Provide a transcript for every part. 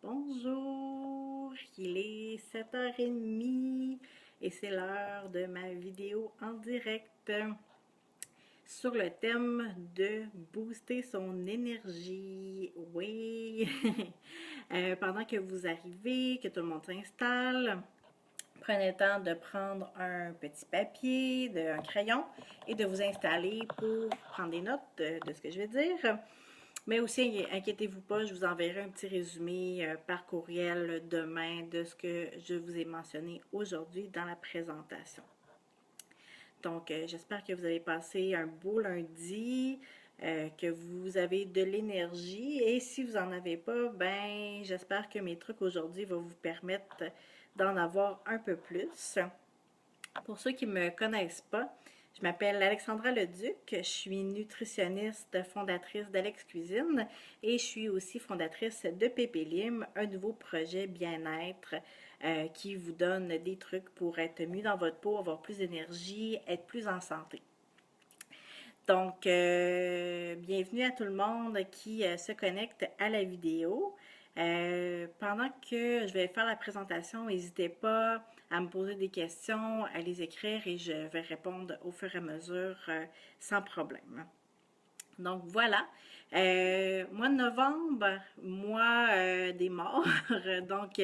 Bonjour, il est 7h30 et c'est l'heure de ma vidéo en direct sur le thème de booster son énergie. Oui, pendant que vous arrivez, que tout le monde s'installe, prenez le temps de prendre un petit papier, un crayon et de vous installer pour prendre des notes de ce que je vais dire. Mais aussi, inquiétez-vous pas, je vous enverrai un petit résumé par courriel demain de ce que je vous ai mentionné aujourd'hui dans la présentation. Donc, j'espère que vous avez passé un beau lundi, que vous avez de l'énergie. Et si vous n'en avez pas, ben, j'espère que mes trucs aujourd'hui vont vous permettre d'en avoir un peu plus. Pour ceux qui ne me connaissent pas, je m'appelle Alexandra Leduc, je suis nutritionniste fondatrice d'Alex Cuisine et je suis aussi fondatrice de Pépélim, un nouveau projet bien-être qui vous donne des trucs pour être mieux dans votre peau, avoir plus d'énergie, être plus en santé. Donc, bienvenue à tout le monde qui se connecte à la vidéo. Pendant que je vais faire la présentation, n'hésitez pas à me poser des questions, à les écrire et je vais répondre au fur et à mesure sans problème. Donc voilà, mois de novembre, mois des morts, donc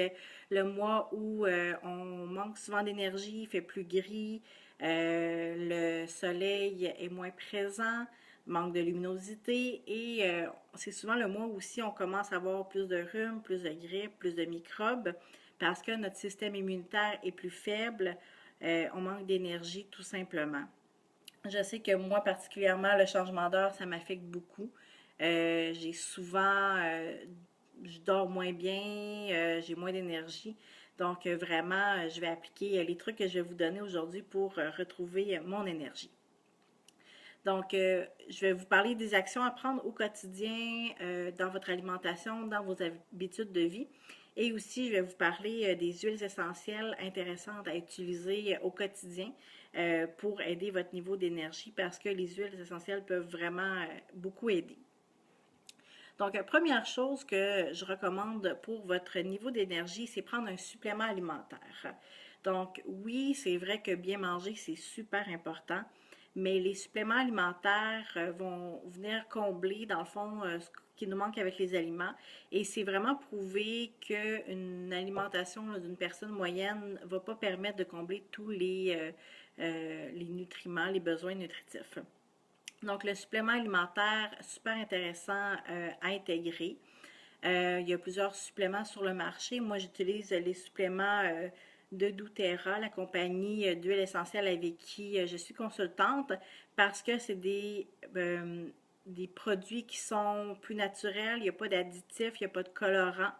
le mois où on manque souvent d'énergie, il fait plus gris, le soleil est moins présent, manque de luminosité et c'est souvent le mois où aussi on commence à avoir plus de rhume, plus de grippe, plus de microbes parce que notre système immunitaire est plus faible, on manque d'énergie tout simplement. Je sais que moi, particulièrement, le changement d'heure, ça m'affecte beaucoup. J'ai souvent, je dors moins bien, j'ai moins d'énergie. Donc, vraiment, je vais appliquer les trucs que je vais vous donner aujourd'hui pour retrouver mon énergie. Donc, je vais vous parler des actions à prendre au quotidien dans votre alimentation, dans vos habitudes de vie. Et aussi, je vais vous parler des huiles essentielles intéressantes à utiliser au quotidien pour aider votre niveau d'énergie parce que les huiles essentielles peuvent vraiment beaucoup aider. Donc, première chose que je recommande pour votre niveau d'énergie, c'est prendre un supplément alimentaire. Donc, oui, c'est vrai que bien manger, c'est super important, mais les suppléments alimentaires vont venir combler, dans le fond, ce qui nous manque avec les aliments. Et c'est vraiment prouvé qu'une alimentation d'une personne moyenne ne va pas permettre de combler tous les nutriments, les besoins nutritifs. Donc, le supplément alimentaire, super intéressant à intégrer. Il y a plusieurs suppléments sur le marché. Moi, j'utilise les suppléments de doTERRA, la compagnie d'huile essentielle avec qui je suis consultante, parce que c'est des produits qui sont plus naturels, il n'y a pas d'additifs, il n'y a pas de colorants.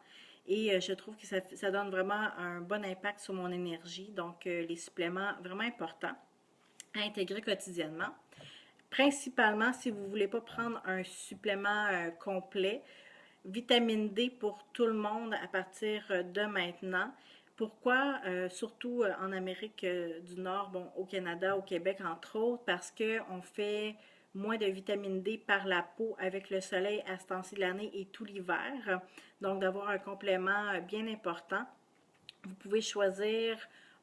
Et je trouve que ça donne vraiment un bon impact sur mon énergie. Donc, les suppléments, vraiment importants à intégrer quotidiennement. Principalement, si vous ne voulez pas prendre un supplément complet, vitamine D pour tout le monde à partir de maintenant. Pourquoi? Surtout en Amérique du Nord, bon, au Canada, au Québec, entre autres, parce qu'on fait moins de vitamine D par la peau avec le soleil à ce temps-ci de l'année et tout l'hiver. Donc, d'avoir un complément bien important. Vous pouvez choisir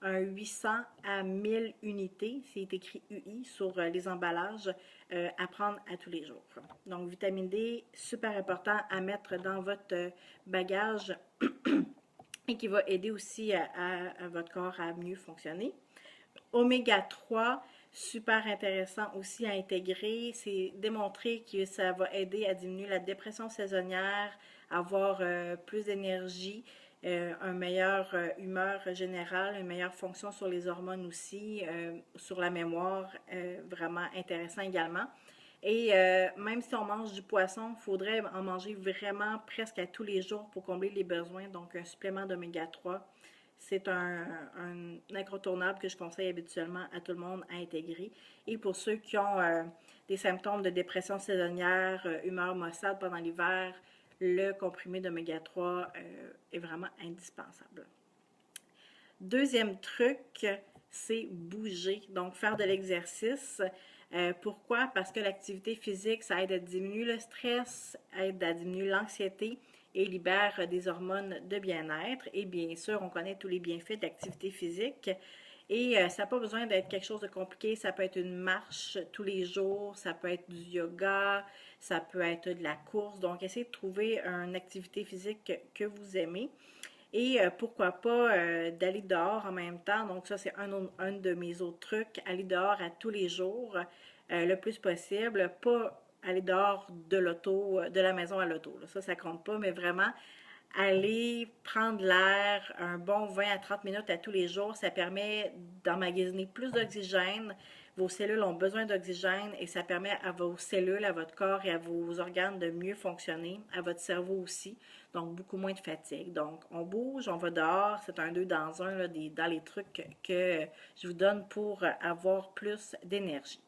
un 800 à 1000 unités, c'est écrit UI sur les emballages, à prendre à tous les jours. Donc, vitamine D, super important à mettre dans votre bagage et qui va aider aussi à votre corps à mieux fonctionner. Oméga 3, super intéressant aussi à intégrer. C'est démontré que ça va aider à diminuer la dépression saisonnière, avoir plus d'énergie, une meilleure humeur générale, une meilleure fonction sur les hormones aussi, sur la mémoire, vraiment intéressant également. Et même si on mange du poisson, il faudrait en manger vraiment presque à tous les jours pour combler les besoins. Donc, un supplément d'oméga 3, c'est un incontournable que je conseille habituellement à tout le monde à intégrer. Et pour ceux qui ont des symptômes de dépression saisonnière, humeur maussade pendant l'hiver, le comprimé d'oméga 3 est vraiment indispensable. Deuxième truc, c'est bouger, donc faire de l'exercice. Pourquoi? Parce que l'activité physique, ça aide à diminuer le stress, aide à diminuer l'anxiété et libère des hormones de bien-être. Et bien sûr, on connaît tous les bienfaits de l'activité physique. Et ça n'a pas besoin d'être quelque chose de compliqué. Ça peut être une marche tous les jours, ça peut être du yoga, ça peut être de la course. Donc, essayez de trouver une activité physique que vous aimez. Et pourquoi pas d'aller dehors en même temps. Donc ça, c'est un de mes autres trucs. Aller dehors à tous les jours, le plus possible. Pas aller dehors de l'auto, de la maison à l'auto. Ça compte pas, mais vraiment aller prendre l'air un bon 20 à 30 minutes à tous les jours, ça permet d'emmagasiner plus d'oxygène. Vos cellules ont besoin d'oxygène et ça permet à vos cellules, à votre corps et à vos organes de mieux fonctionner, à votre cerveau aussi. Donc, beaucoup moins de fatigue. Donc, on bouge, on va dehors. C'est un 2 dans un là, dans les trucs que je vous donne pour avoir plus d'énergie.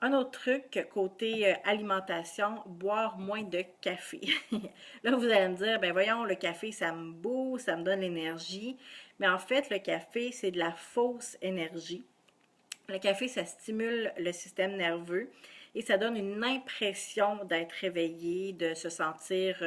Un autre truc côté alimentation, boire moins de café. Là, vous allez me dire, ben voyons, le café, ça me booste, ça me donne l'énergie. Mais en fait, le café, c'est de la fausse énergie. Le café, ça stimule le système nerveux et ça donne une impression d'être réveillé, de se sentir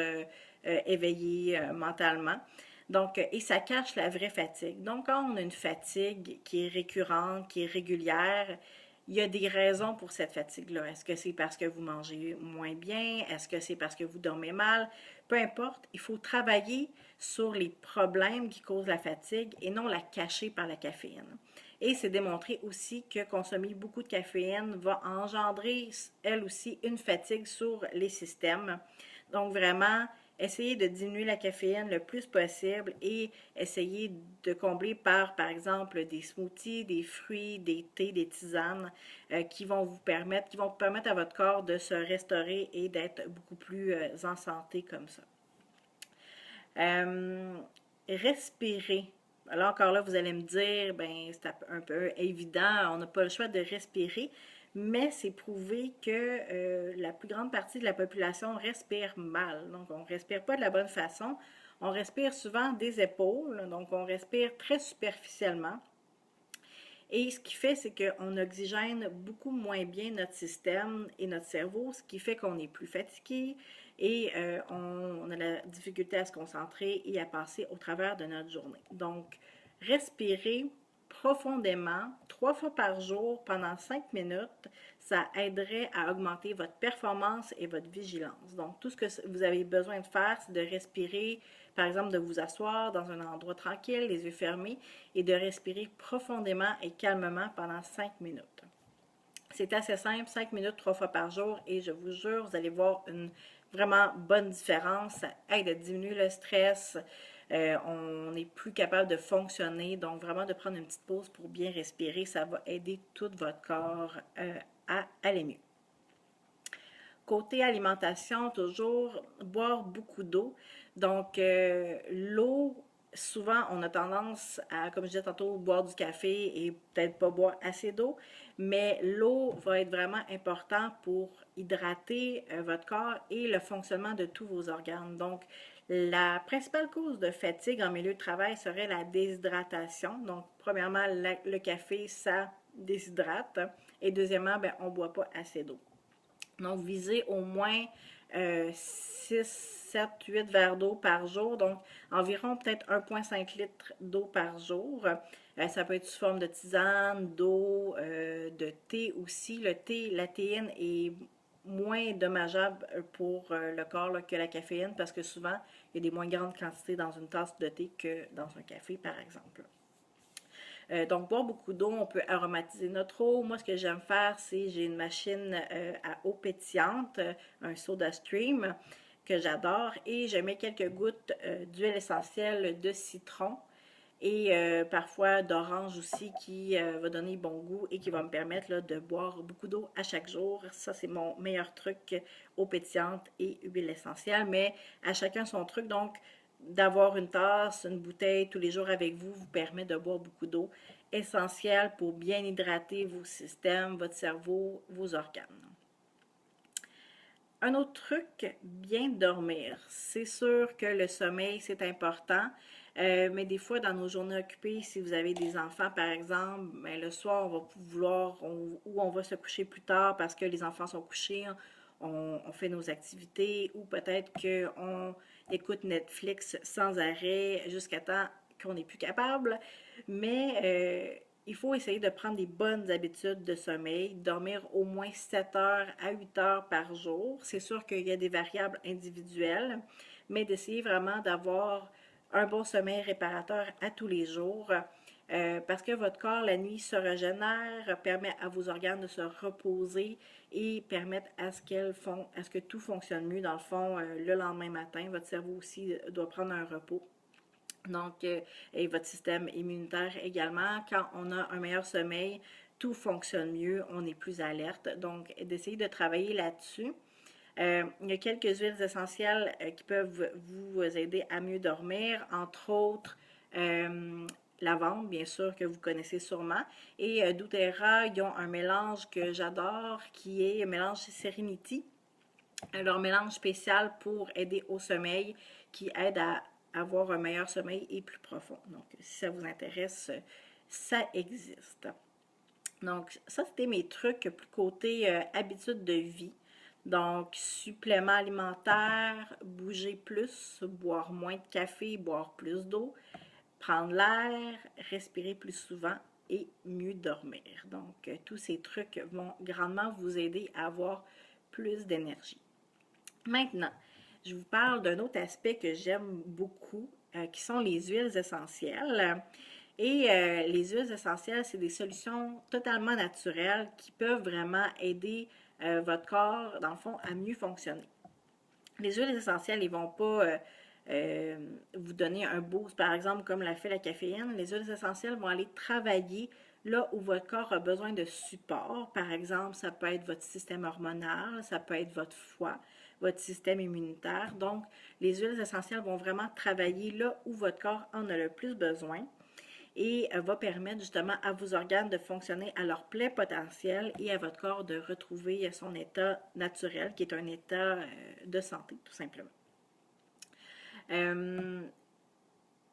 éveillé mentalement. Donc, et ça cache la vraie fatigue. Donc, quand on a une fatigue qui est récurrente, qui est régulière, il y a des raisons pour cette fatigue-là. Est-ce que c'est parce que vous mangez moins bien? Est-ce que c'est parce que vous dormez mal? Peu importe, il faut travailler sur les problèmes qui causent la fatigue et non la cacher par la caféine. Et c'est démontré aussi que consommer beaucoup de caféine va engendrer, elle aussi, une fatigue sur les systèmes. Donc vraiment, essayez de diminuer la caféine le plus possible et essayez de combler par exemple, des smoothies, des fruits, des thés, des tisanes qui vont vous permettre à votre corps de se restaurer et d'être beaucoup plus en santé comme ça. Respirer. Alors encore là, vous allez me dire, ben c'est un peu évident, on n'a pas le choix de respirer, mais c'est prouvé que la plus grande partie de la population respire mal. Donc, on ne respire pas de la bonne façon. On respire souvent des épaules, donc on respire très superficiellement. Et ce qui fait, c'est qu'on oxygène beaucoup moins bien notre système et notre cerveau, ce qui fait qu'on est plus fatigué et on a la difficulté à se concentrer et à passer au travers de notre journée. Donc, respirer profondément 3 fois par jour pendant 5 minutes, ça aiderait à augmenter votre performance et votre vigilance. Donc, tout ce que vous avez besoin de faire, c'est de respirer, par exemple, de vous asseoir dans un endroit tranquille, les yeux fermés, et de respirer profondément et calmement pendant 5 minutes. C'est assez simple, 5 minutes 3 fois par jour, et je vous jure, vous allez voir une vraiment bonne différence. Ça aide à diminuer le stress. On est plus capable de fonctionner. Donc, vraiment, de prendre une petite pause pour bien respirer, ça va aider tout votre corps à aller mieux. Côté alimentation, toujours boire beaucoup d'eau. Donc, l'eau, souvent, on a tendance à, comme je disais tantôt, boire du café et peut-être pas boire assez d'eau, mais l'eau va être vraiment importante pour hydrater votre corps et le fonctionnement de tous vos organes. Donc, la principale cause de fatigue en milieu de travail serait la déshydratation. Donc, premièrement, le café, ça déshydrate. Et deuxièmement, ben, on ne boit pas assez d'eau. Donc, visez au moins 6, 7, 8 verres d'eau par jour. Donc, environ peut-être 1,5 litre d'eau par jour. Ça peut être sous forme de tisane, d'eau, de thé aussi. Le thé, la théine est moins dommageable pour le corps là, que la caféine parce que souvent, il y a des moins grandes quantités dans une tasse de thé que dans un café, par exemple. Donc, boire beaucoup d'eau, on peut aromatiser notre eau. Moi, ce que j'aime faire, c'est j'ai une machine à eau pétillante, un soda stream que j'adore et je mets quelques gouttes d'huile essentielle de citron et parfois d'orange aussi qui va donner bon goût et qui va me permettre là, de boire beaucoup d'eau à chaque jour. Ça, c'est mon meilleur truc, eau pétillante et huile essentielle, mais à chacun son truc. Donc, d'avoir une tasse, une bouteille tous les jours avec vous vous permet de boire beaucoup d'eau, essentielle pour bien hydrater vos systèmes, votre cerveau, vos organes. Un autre truc, bien dormir. C'est sûr que le sommeil, c'est important, mais des fois, dans nos journées occupées, si vous avez des enfants, par exemple, ben, le soir, on va vouloir, ou on va se coucher plus tard parce que les enfants sont couchés, on fait nos activités ou peut-être qu'on écoute Netflix sans arrêt jusqu'à temps qu'on n'est plus capable. Mais il faut essayer de prendre des bonnes habitudes de sommeil, dormir au moins 7 heures à 8 heures par jour. C'est sûr qu'il y a des variables individuelles, mais d'essayer vraiment d'avoir un bon sommeil réparateur à tous les jours. Parce que votre corps, la nuit, se régénère, permet à vos organes de se reposer et permettre à ce que tout fonctionne mieux. Dans le fond, le lendemain matin, votre cerveau aussi doit prendre un repos. Donc, et votre système immunitaire également. Quand on a un meilleur sommeil, tout fonctionne mieux, on est plus alerte. Donc, d'essayer de travailler là-dessus. Il y a quelques huiles essentielles qui peuvent vous aider à mieux dormir, entre autres lavande, bien sûr, que vous connaissez sûrement, et doTERRA, ils ont un mélange que j'adore, qui est un mélange Serenity, leur mélange spécial pour aider au sommeil, qui aide à avoir un meilleur sommeil et plus profond. Donc, si ça vous intéresse, ça existe. Donc, ça, c'était mes trucs plus côté habitude de vie. Donc, suppléments alimentaires, bouger plus, boire moins de café, boire plus d'eau, prendre l'air, respirer plus souvent et mieux dormir. Donc, tous ces trucs vont grandement vous aider à avoir plus d'énergie. Maintenant, je vous parle d'un autre aspect que j'aime beaucoup, qui sont les huiles essentielles. Et les huiles essentielles, c'est des solutions totalement naturelles qui peuvent vraiment aider votre corps, dans le fond, à mieux fonctionner. Les huiles essentielles, ils ne vont pas vous donner un boost, par exemple, comme l'a fait la caféine. Les huiles essentielles vont aller travailler là où votre corps a besoin de support. Par exemple, ça peut être votre système hormonal, ça peut être votre foie, votre système immunitaire. Donc, les huiles essentielles vont vraiment travailler là où votre corps en a le plus besoin et va permettre justement à vos organes de fonctionner à leur plein potentiel et à votre corps de retrouver son état naturel, qui est un état de santé, tout simplement.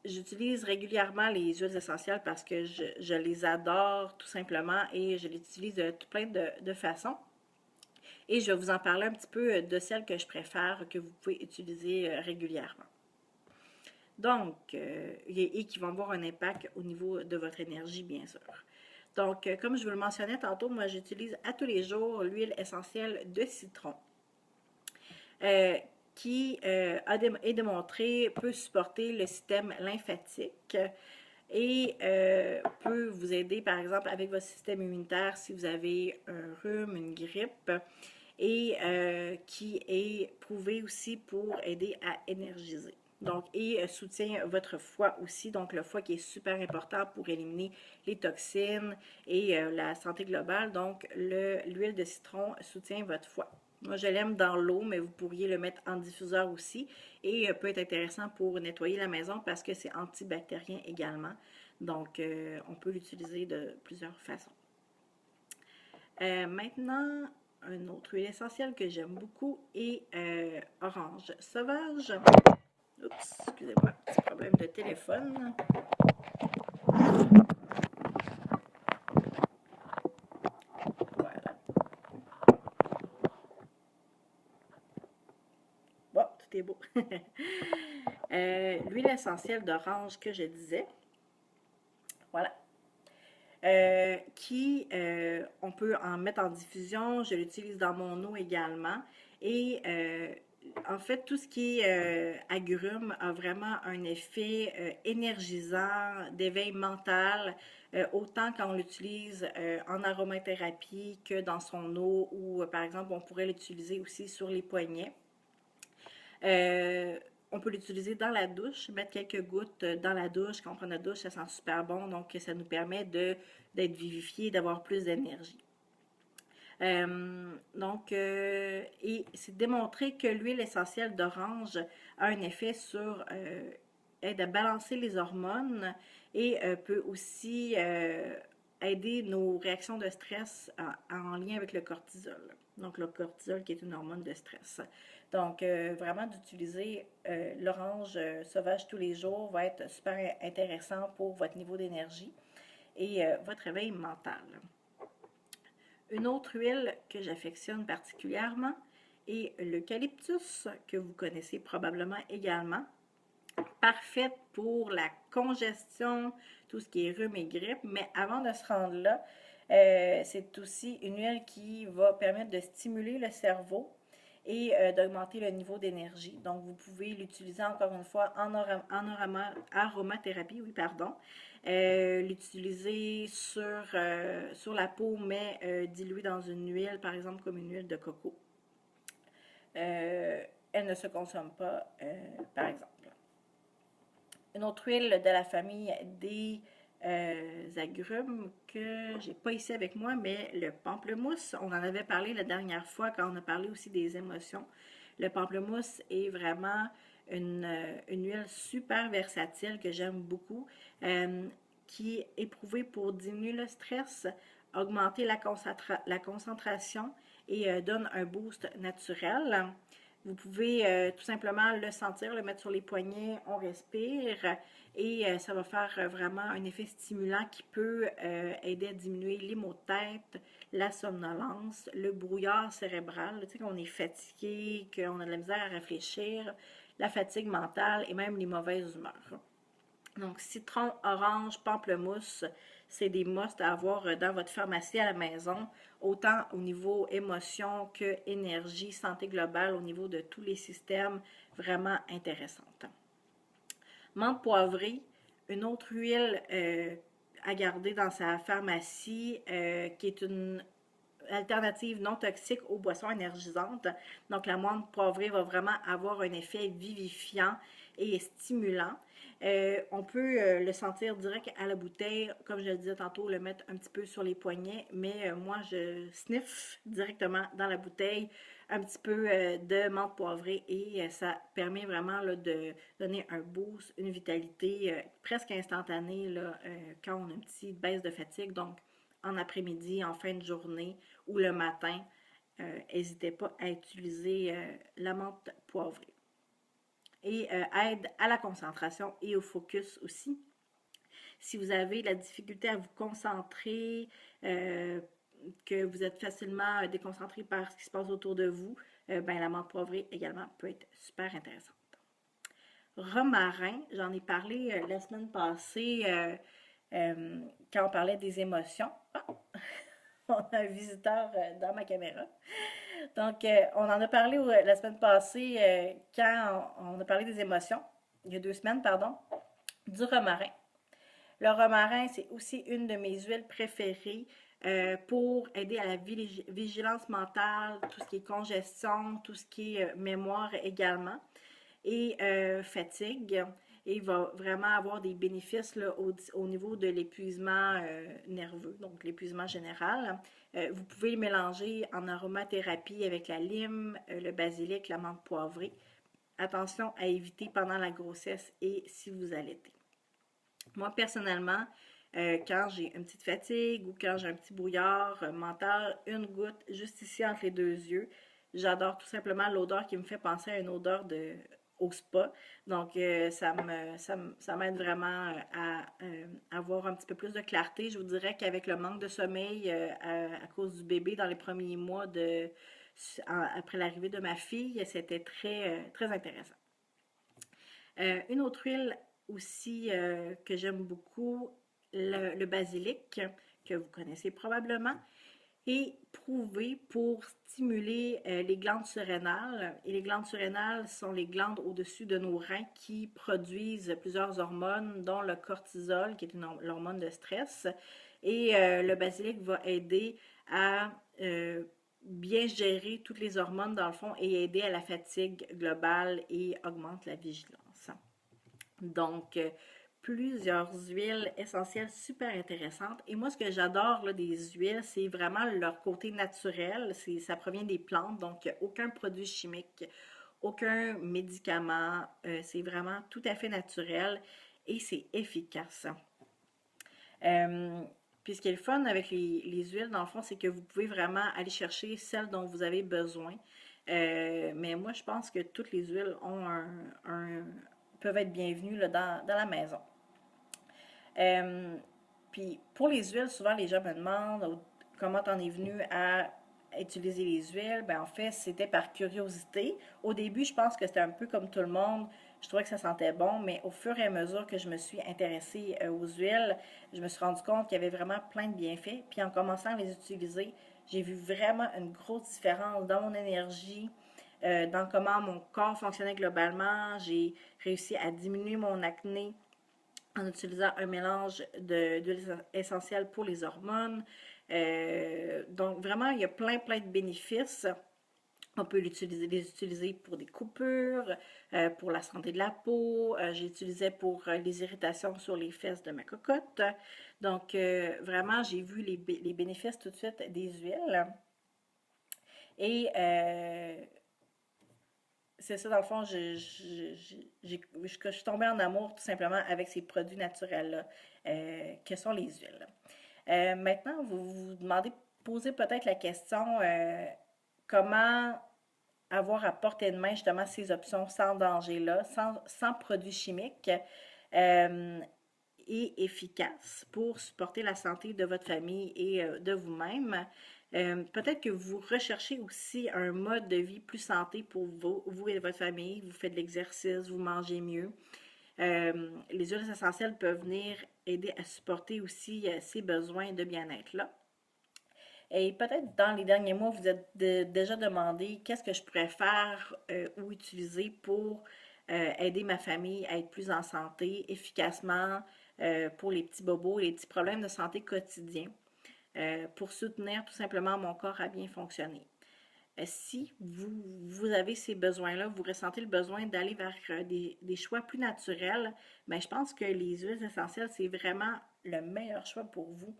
J'utilise régulièrement les huiles essentielles parce que je les adore tout simplement et je les utilise de tout plein de façons. Et je vais vous en parler un petit peu de celles que je préfère, que vous pouvez utiliser régulièrement. Donc, et qui vont avoir un impact au niveau de votre énergie, bien sûr. Donc, comme je vous le mentionnais tantôt, moi, j'utilise à tous les jours l'huile essentielle de citron, qui est démontré peut supporter le système lymphatique et peut vous aider, par exemple, avec votre système immunitaire si vous avez un rhume, une grippe, et qui est prouvé aussi pour aider à énergiser. Donc, et soutient votre foie aussi, donc le foie qui est super important pour éliminer les toxines et la santé globale. Donc, l'huile de citron soutient votre foie. Moi, je l'aime dans l'eau, mais vous pourriez le mettre en diffuseur aussi et peut être intéressant pour nettoyer la maison parce que c'est antibactérien également. Donc, on peut l'utiliser de plusieurs façons. Maintenant, une autre huile essentielle que j'aime beaucoup est orange sauvage. Oups, excusez-moi, petit problème de téléphone. Voilà. Bon, tout est beau. L'huile essentielle d'orange que je disais. Voilà. On peut en mettre en diffusion. Je l'utilise dans mon eau également. Et en fait, tout ce qui est agrumes a vraiment un effet énergisant, d'éveil mental, autant quand on l'utilise en aromathérapie que dans son eau ou, par exemple, on pourrait l'utiliser aussi sur les poignets. On peut l'utiliser dans la douche, mettre quelques gouttes dans la douche. Quand on prend notre douche, ça sent super bon, donc ça nous permet d'être vivifié, d'avoir plus d'énergie. Et c'est démontré que l'huile essentielle d'orange a un effet sur aide à balancer les hormones et peut aussi aider nos réactions de stress en lien avec le cortisol. Donc le cortisol qui est une hormone de stress. Donc vraiment d'utiliser l'orange sauvage tous les jours va être super intéressant pour votre niveau d'énergie et votre réveil mental. Une autre huile que j'affectionne particulièrement et l'eucalyptus, que vous connaissez probablement également. Parfaite pour la congestion, tout ce qui est rhume et grippe. Mais avant de se rendre là, c'est aussi une huile qui va permettre de stimuler le cerveau et d'augmenter le niveau d'énergie. Donc, vous pouvez l'utiliser encore une fois en aromathérapie, oui, pardon. L'utiliser sur la peau, mais diluée dans une huile, par exemple comme une huile de coco. Elle ne se consomme pas, par exemple. Une autre huile de la famille des agrumes que j'ai pas ici avec moi, mais le pamplemousse, on en avait parlé la dernière fois quand on a parlé aussi des émotions. Le pamplemousse est vraiment une huile super versatile que j'aime beaucoup, qui est éprouvée pour diminuer le stress, augmenter la concentration et donne un boost naturel. Vous pouvez tout simplement le sentir, le mettre sur les poignets, on respire et ça va faire vraiment un effet stimulant qui peut aider à diminuer les maux de tête, la somnolence, le brouillard cérébral, tu sais, qu'on est fatigué, qu'on a de la misère à réfléchir, la fatigue mentale et même les mauvaises humeurs. Donc, citron, orange, pamplemousse, c'est des musts à avoir dans votre pharmacie à la maison, autant au niveau émotion que énergie, santé globale, au niveau de tous les systèmes, vraiment intéressantes. Menthe poivrée, une autre huile à garder dans sa pharmacie qui est une alternative non toxique aux boissons énergisantes. Donc, la menthe poivrée va vraiment avoir un effet vivifiant et stimulant. On peut le sentir direct à la bouteille, comme je le disais tantôt, le mettre un petit peu sur les poignets, mais moi, je sniffe directement dans la bouteille un petit peu de menthe poivrée et ça permet vraiment là, de donner un boost, une vitalité presque instantanée là, quand on a une petite baisse de fatigue. Donc, en après-midi, en fin de journée ou le matin, n'hésitez pas à utiliser la menthe poivrée. Et aide à la concentration et au focus aussi. Si vous avez la difficulté à vous concentrer, que vous êtes facilement déconcentré par ce qui se passe autour de vous, ben, la menthe poivrée également peut être super intéressante. Romarin, j'en ai parlé la semaine passée quand on parlait des émotions. Ah! On a un visiteur dans ma caméra. Donc, on en a parlé la semaine passée quand on a parlé des émotions, il y a 2 semaines, pardon, du romarin. Le romarin, c'est aussi une de mes huiles préférées pour aider à la vigilance mentale, tout ce qui est congestion, tout ce qui est mémoire également, et fatigue. Et il va vraiment avoir des bénéfices là, au niveau de l'épuisement nerveux, donc l'épuisement général. Vous pouvez le mélanger en aromathérapie avec la lime, le basilic, la menthe poivrée. Attention à éviter pendant la grossesse et si vous allaitez. Moi, personnellement, quand j'ai une petite fatigue ou quand j'ai un petit brouillard mental, une goutte juste ici entre les 2 yeux, j'adore tout simplement l'odeur qui me fait penser à une odeur au spa. Donc, ça m'aide vraiment à avoir un petit peu plus de clarté. Je vous dirais qu'avec le manque de sommeil à cause du bébé dans les premiers mois après l'arrivée de ma fille, c'était très intéressant. Une autre huile aussi que j'aime beaucoup, le basilic, que vous connaissez probablement, est prouvé pour stimuler les glandes surrénales. Et les glandes surrénales sont les glandes au-dessus de nos reins qui produisent plusieurs hormones, dont le cortisol, qui est une hormone de stress. Et le basilic va aider à bien gérer toutes les hormones dans le fond et aider à la fatigue globale et augmente la vigilance. Donc, plusieurs huiles essentielles super intéressantes. Et moi, ce que j'adore là, des huiles, c'est vraiment leur côté naturel. Ça provient des plantes, donc aucun produit chimique, aucun médicament. C'est vraiment tout à fait naturel et c'est efficace. Puis ce qui est le fun avec les huiles, dans le fond, c'est que vous pouvez vraiment aller chercher celles dont vous avez besoin. Mais moi, je pense que toutes les huiles ont peuvent être bienvenues là, dans la maison. Puis pour les huiles, souvent les gens me demandent comment t'en es venu à utiliser les huiles? Ben, en fait, c'était par curiosité. Au début, je pense que c'était un peu comme tout le monde. Je trouvais que ça sentait bon, mais au fur et à mesure que je me suis intéressée aux huiles, je me suis rendu compte qu'il y avait vraiment plein de bienfaits. Puis en commençant à les utiliser, j'ai vu vraiment une grosse différence dans mon énergie, dans comment mon corps fonctionnait globalement. J'ai réussi à diminuer mon acné en utilisant un mélange d'huile essentielle pour les hormones. Donc vraiment, il y a plein de bénéfices. On peut les utiliser pour des coupures, pour la santé de la peau. J'utilisais pour les irritations sur les fesses de ma cocotte. Donc, vraiment, j'ai vu les bénéfices tout de suite des huiles. Et c'est ça, dans le fond, je suis tombée en amour tout simplement avec ces produits naturels-là, que sont les huiles. Maintenant, vous vous demandez, posez peut-être la question, comment avoir à portée de main justement ces options sans danger-là, sans produits chimiques euh, et efficaces pour supporter la santé de votre famille et de vous-même. Peut-être que vous recherchez aussi un mode de vie plus santé pour vous et votre famille. Vous faites de l'exercice, vous mangez mieux. Les huiles essentielles peuvent venir aider à supporter aussi ces besoins de bien-être-là. Et peut-être dans les derniers mois, vous êtes déjà demandé qu'est-ce que je pourrais faire ou utiliser pour aider ma famille à être plus en santé efficacement pour les petits bobos, les petits problèmes de santé quotidiens, pour soutenir tout simplement mon corps à bien fonctionner. Si vous avez ces besoins-là, vous ressentez le besoin d'aller vers des choix plus naturels, bien, je pense que les huiles essentielles, c'est vraiment le meilleur choix pour vous.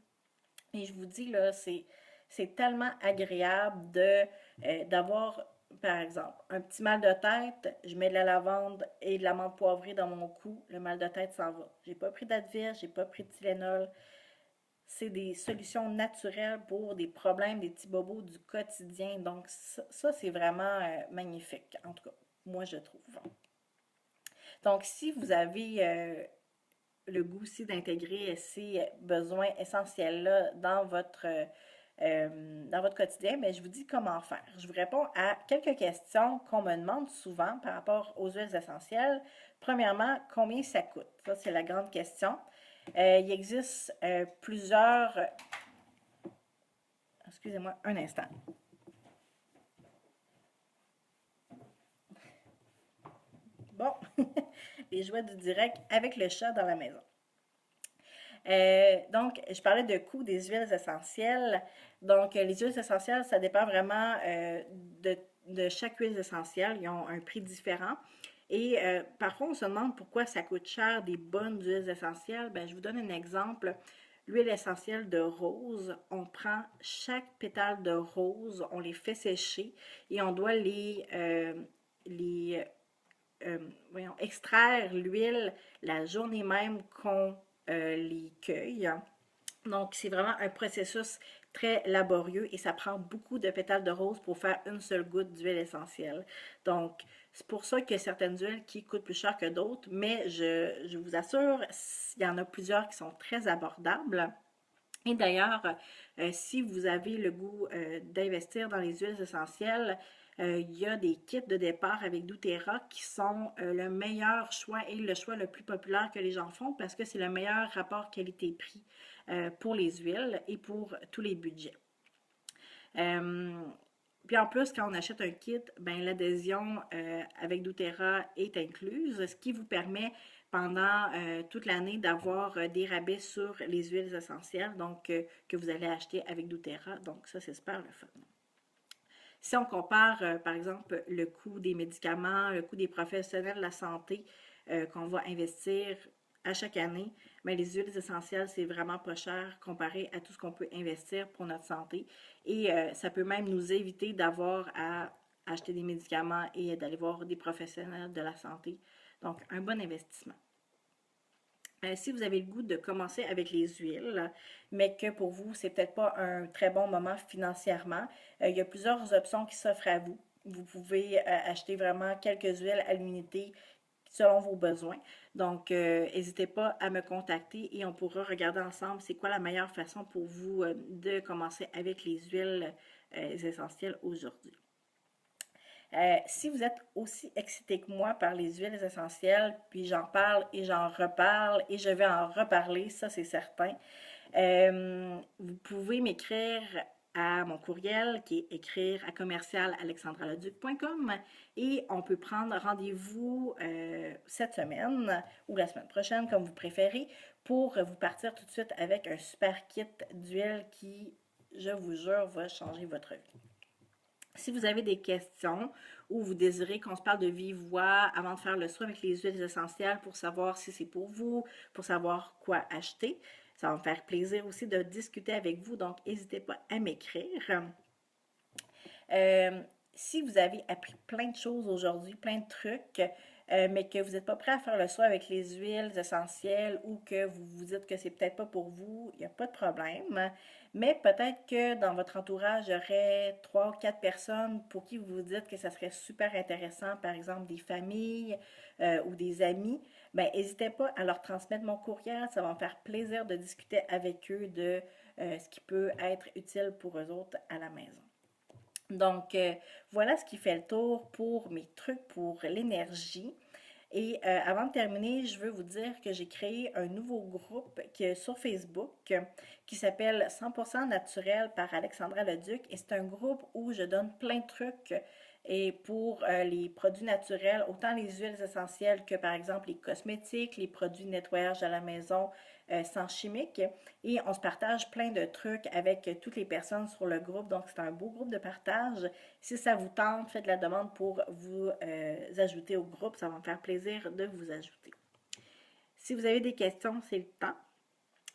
Et je vous dis, là, c'est tellement agréable d'avoir, par exemple, un petit mal de tête, je mets de la lavande et de la menthe poivrée dans mon cou, le mal de tête s'en va. J'ai pas pris d'Advil, j'ai pas pris de Tylenol. C'est des solutions naturelles pour des problèmes, des petits bobos du quotidien. Donc, ça c'est vraiment magnifique, en tout cas, moi je trouve. Donc, si vous avez le goût aussi d'intégrer ces besoins essentiels-là dans votre quotidien, mais je vous dis comment faire. Je vous réponds à quelques questions qu'on me demande souvent par rapport aux huiles essentielles. Premièrement, combien ça coûte? Ça, c'est la grande question. Il existe plusieurs... Excusez-moi un instant. Bon, les joies du direct avec le chat dans la maison. Donc, je parlais de coût des huiles essentielles. Donc, les huiles essentielles, ça dépend vraiment de chaque huile essentielle. Ils ont un prix différent. Et parfois, on se demande pourquoi ça coûte cher des bonnes huiles essentielles. Ben, je vous donne un exemple. L'huile essentielle de rose, on prend chaque pétale de rose, on les fait sécher et on doit les extraire l'huile la journée même qu'on les cueille. Donc, c'est vraiment un processus très laborieux et ça prend beaucoup de pétales de rose pour faire une seule goutte d'huile essentielle. Donc, c'est pour ça qu'il y a certaines huiles qui coûtent plus cher que d'autres, mais je vous assure, il y en a plusieurs qui sont très abordables. Et d'ailleurs, si vous avez le goût d'investir dans les huiles essentielles, il y a des kits de départ avec doTERRA qui sont le meilleur choix et le choix le plus populaire que les gens font parce que c'est le meilleur rapport qualité-prix pour les huiles et pour tous les budgets. Puis en plus, quand on achète un kit, ben, l'adhésion avec doTERRA est incluse, ce qui vous permet pendant toute l'année d'avoir des rabais sur les huiles essentielles donc que vous allez acheter avec doTERRA. Donc ça, c'est super le fun. Si on compare, par exemple, le coût des médicaments, le coût des professionnels de la santé qu'on va investir à chaque année, mais les huiles essentielles, c'est vraiment pas cher comparé à tout ce qu'on peut investir pour notre santé. Et ça peut même nous éviter d'avoir à acheter des médicaments et d'aller voir des professionnels de la santé. Donc, un bon investissement. Si vous avez le goût de commencer avec les huiles, mais que pour vous, c'est peut-être pas un très bon moment financièrement, il y a plusieurs options qui s'offrent à vous. Vous pouvez acheter vraiment quelques huiles à l'unité selon vos besoins. Donc, n'hésitez pas à me contacter et on pourra regarder ensemble c'est quoi la meilleure façon pour vous de commencer avec les huiles essentielles aujourd'hui. Si vous êtes aussi excité que moi par les huiles essentielles, puis j'en parle et j'en reparle et je vais en reparler, ça c'est certain, vous pouvez m'écrire à mon courriel qui est écrire à commercial-alexandraleduc.com et on peut prendre rendez-vous cette semaine ou la semaine prochaine, comme vous préférez, pour vous partir tout de suite avec un super kit d'huile qui, je vous jure, va changer votre vie. Si vous avez des questions ou vous désirez qu'on se parle de vive voix avant de faire le soin avec les huiles essentielles pour savoir si c'est pour vous, pour savoir quoi acheter, ça va me faire plaisir aussi de discuter avec vous, donc n'hésitez pas à m'écrire. Euh, Si vous avez appris plein de choses aujourd'hui, plein de trucs, mais que vous n'êtes pas prêt à faire le soin avec les huiles essentielles ou que vous vous dites que c'est peut-être pas pour vous, il n'y a pas de problème. Mais peut-être que dans votre entourage, il y aurait 3 ou 4 personnes pour qui vous vous dites que ça serait super intéressant, par exemple des familles ou des amis. Ben, n'hésitez pas à leur transmettre mon courriel, ça va me faire plaisir de discuter avec eux de ce qui peut être utile pour eux autres à la maison. Donc, voilà ce qui fait le tour pour mes trucs pour l'énergie. Et avant de terminer, je veux vous dire que j'ai créé un nouveau groupe sur Facebook qui s'appelle 100% naturel par Alexandra Leduc. Et c'est un groupe où je donne plein de trucs et pour les produits naturels, autant les huiles essentielles que par exemple les cosmétiques, les produits de nettoyage à la maison sans chimique. Et on se partage plein de trucs avec toutes les personnes sur le groupe. Donc c'est un beau groupe de partage. Si ça vous tente, faites la demande pour vous ajouter au groupe. Ça va me faire plaisir de vous ajouter. Si vous avez des questions, c'est le temps.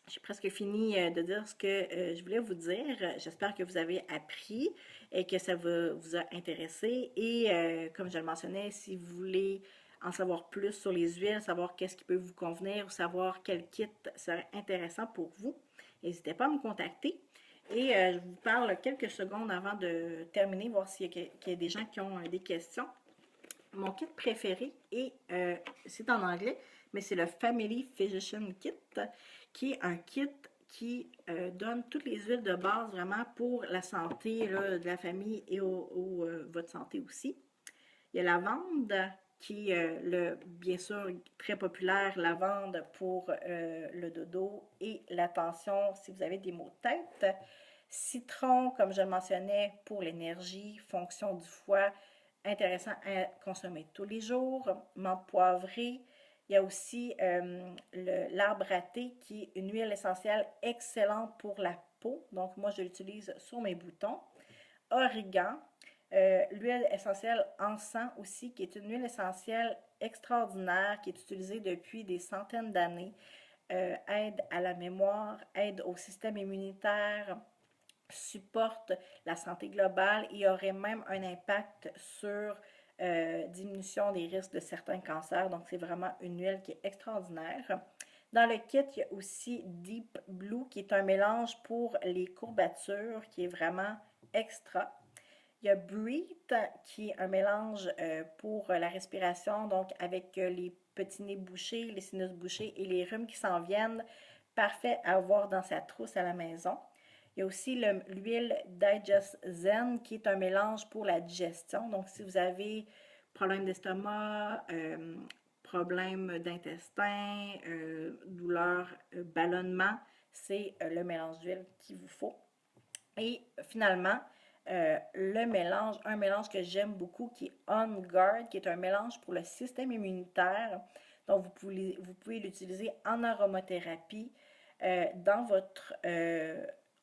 J'ai presque fini de dire ce que je voulais vous dire. J'espère que vous avez appris et que ça vous a intéressé. Et comme je le mentionnais, si vous voulez en savoir plus sur les huiles, savoir qu'est-ce qui peut vous convenir ou savoir quel kit serait intéressant pour vous, n'hésitez pas à me contacter. Et je vous parle quelques secondes avant de terminer, voir s'il y a des gens qui ont des questions. Mon kit préféré, et c'est en anglais, mais c'est le Family Physician Kit, qui est un kit qui donne toutes les huiles de base vraiment pour la santé là, de la famille et votre santé aussi. Il y a la lavande, qui est bien sûr très populaire, lavande pour le dodo et la tension si vous avez des maux de tête. Citron, comme je le mentionnais, pour l'énergie, fonction du foie, intéressant à consommer tous les jours. Menthe poivrée. Il y a aussi l'arbre à thé qui est une huile essentielle excellente pour la peau. Donc moi, je l'utilise sur mes boutons. Origan, l'huile essentielle encens aussi, qui est une huile essentielle extraordinaire qui est utilisée depuis des centaines d'années. Aide à la mémoire, aide au système immunitaire, supporte la santé globale et aurait même un impact sur diminution des risques de certains cancers. Donc, c'est vraiment une huile qui est extraordinaire. Dans le kit, il y a aussi Deep Blue, qui est un mélange pour les courbatures, qui est vraiment extra. Il y a Breathe, qui est un mélange pour la respiration, donc avec les petits nez bouchés, les sinus bouchés et les rhumes qui s'en viennent. Parfait à avoir dans sa trousse à la maison. Il y a aussi l'huile Digest Zen qui est un mélange pour la digestion. Donc, si vous avez problème d'estomac, problème d'intestin, douleur, ballonnement, c'est le mélange d'huile qu'il vous faut. Et finalement, un mélange que j'aime beaucoup qui est On Guard, qui est un mélange pour le système immunitaire. Donc, vous pouvez l'utiliser en aromathérapie dans votre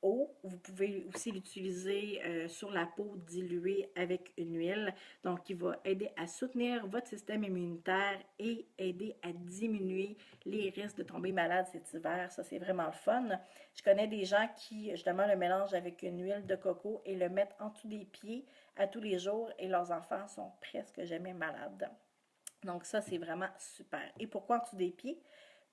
eau. Vous pouvez aussi l'utiliser sur la peau diluée avec une huile. Donc, qui va aider à soutenir votre système immunitaire et aider à diminuer les risques de tomber malade cet hiver. Ça, c'est vraiment le fun. Je connais des gens qui, justement, le mélangent avec une huile de coco et le mettent en dessous des pieds à tous les jours et leurs enfants sont presque jamais malades. Donc ça, c'est vraiment super. Et pourquoi en dessous des pieds?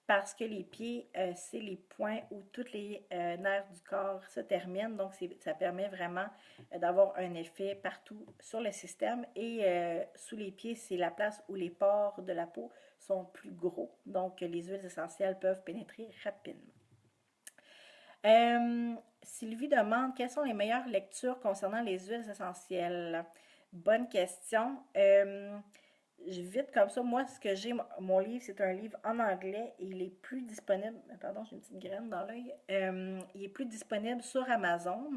Parce que les pieds, c'est les points où tous les nerfs du corps se terminent. Donc, ça permet vraiment d'avoir un effet partout sur le système. Et sous les pieds, c'est la place où les pores de la peau sont plus gros. Donc, les huiles essentielles peuvent pénétrer rapidement. Sylvie demande quelles sont les meilleures lectures concernant les huiles essentielles. Bonne question. Vite comme ça, moi, ce que j'ai, mon livre, c'est un livre en anglais et il est plus disponible. Pardon, j'ai une petite graine dans l'œil. Il est plus disponible sur Amazon.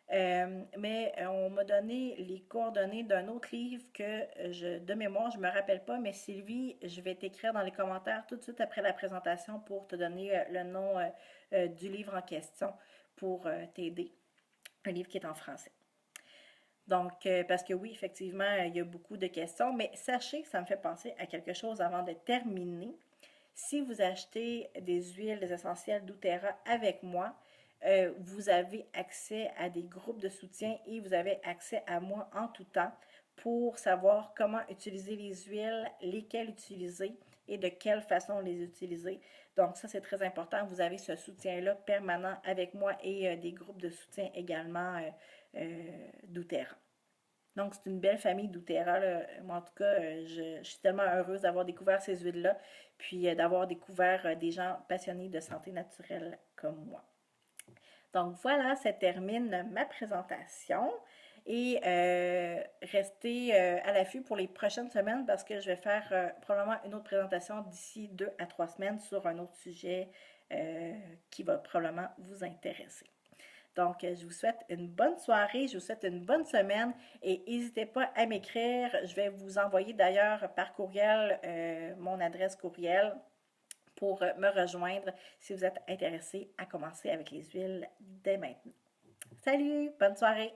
Mais on m'a donné les coordonnées d'un autre livre que de mémoire, je ne me rappelle pas, mais Sylvie, je vais t'écrire dans les commentaires tout de suite après la présentation pour te donner le nom du livre en question pour t'aider. Un livre qui est en français. Donc, parce que oui, effectivement, il y a beaucoup de questions, mais sachez que ça me fait penser à quelque chose avant de terminer. Si vous achetez des huiles essentielles doTERRA avec moi, vous avez accès à des groupes de soutien et vous avez accès à moi en tout temps pour savoir comment utiliser les huiles, lesquelles utiliser et de quelle façon les utiliser. Donc ça, c'est très important. Vous avez ce soutien-là permanent avec moi et des groupes de soutien également doTERRA. Donc, c'est une belle famille doTERRA, là. Moi, en tout cas, je suis tellement heureuse d'avoir découvert ces huiles-là, puis d'avoir découvert des gens passionnés de santé naturelle comme moi. Donc, voilà, ça termine ma présentation. Et restez à l'affût pour les prochaines semaines parce que je vais faire probablement une autre présentation d'ici 2 à 3 semaines sur un autre sujet qui va probablement vous intéresser. Donc, je vous souhaite une bonne soirée, je vous souhaite une bonne semaine et n'hésitez pas à m'écrire. Je vais vous envoyer d'ailleurs par courriel mon adresse courriel pour me rejoindre si vous êtes intéressé à commencer avec les huiles dès maintenant. Salut, bonne soirée!